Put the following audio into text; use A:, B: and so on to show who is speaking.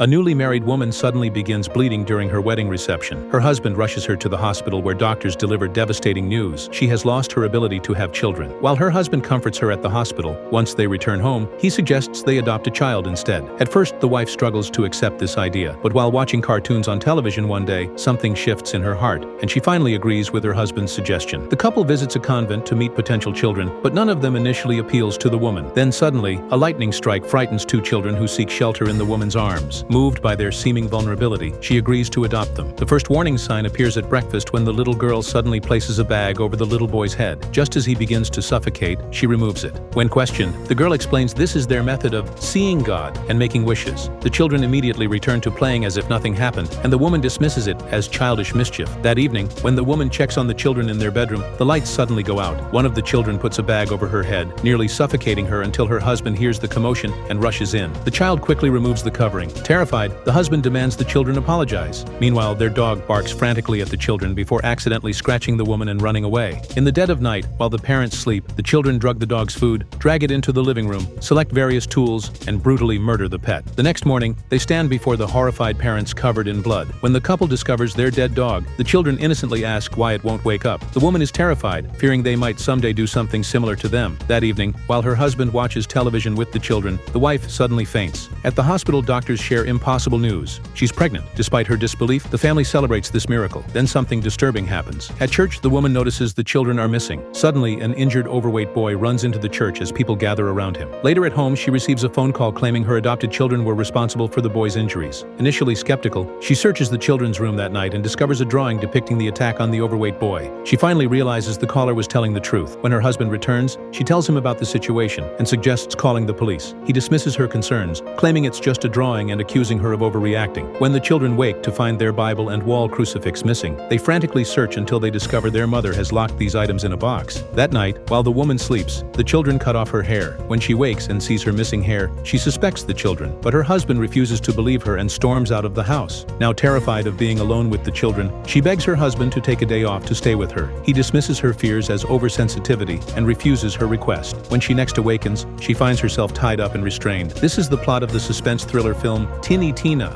A: A newly married woman suddenly begins bleeding during her wedding reception. Her husband rushes her to the hospital where doctors deliver devastating news. She has lost her ability to have children. While her husband comforts her at the hospital, once they return home, he suggests they adopt a child instead. At first, the wife struggles to accept this idea, but while watching cartoons on television one day, something shifts in her heart, and she finally agrees with her husband's suggestion. The couple visits a convent to meet potential children, but none of them initially appeals to the woman. Then suddenly, a lightning strike frightens two children who seek shelter in the woman's arms. Moved by their seeming vulnerability, she agrees to adopt them. The first warning sign appears at breakfast when the little girl suddenly places a bag over the little boy's head. Just as he begins to suffocate, she removes it. When questioned, the girl explains this is their method of seeing God and making wishes. The children immediately return to playing as if nothing happened, and the woman dismisses it as childish mischief. That evening, when the woman checks on the children in their bedroom, the lights suddenly go out. One of the children puts a bag over her head, nearly suffocating her until her husband hears the commotion and rushes in. The child quickly removes the covering. Terrified, the husband demands the children apologize. Meanwhile, their dog barks frantically at the children before accidentally scratching the woman and running away. In the dead of night, while the parents sleep, the children drug the dog's food, drag it into the living room, select various tools, and brutally murder the pet. The next morning, they stand before the horrified parents covered in blood. When the couple discovers their dead dog, the children innocently ask why it won't wake up. The woman is terrified, fearing they might someday do something similar to them. That evening, while her husband watches television with the children, the wife suddenly faints. At the hospital, doctors share impossible news. She's pregnant. Despite her disbelief, the family celebrates this miracle. Then something disturbing happens. At church, the woman notices the children are missing. Suddenly, an injured, overweight boy runs into the church as people gather around him. Later at home, she receives a phone call claiming her adopted children were responsible for the boy's injuries. Initially skeptical, she searches the children's room that night and discovers a drawing depicting the attack on the overweight boy. She finally realizes the caller was telling the truth. When her husband returns, she tells him about the situation and suggests calling the police. He dismisses her concerns, claiming it's just a drawing and accusing her of overreacting. When the children wake to find their Bible and wall crucifix missing, they frantically search until they discover their mother has locked these items in a box. That night, while the woman sleeps, the children cut off her hair. When she wakes and sees her missing hair, she suspects the children, but her husband refuses to believe her and storms out of the house. Now terrified of being alone with the children, she begs her husband to take a day off to stay with her. He dismisses her fears as oversensitivity and refuses her request. When she next awakens, she finds herself tied up and restrained. This is the plot of the suspense thriller film Tiny Tina.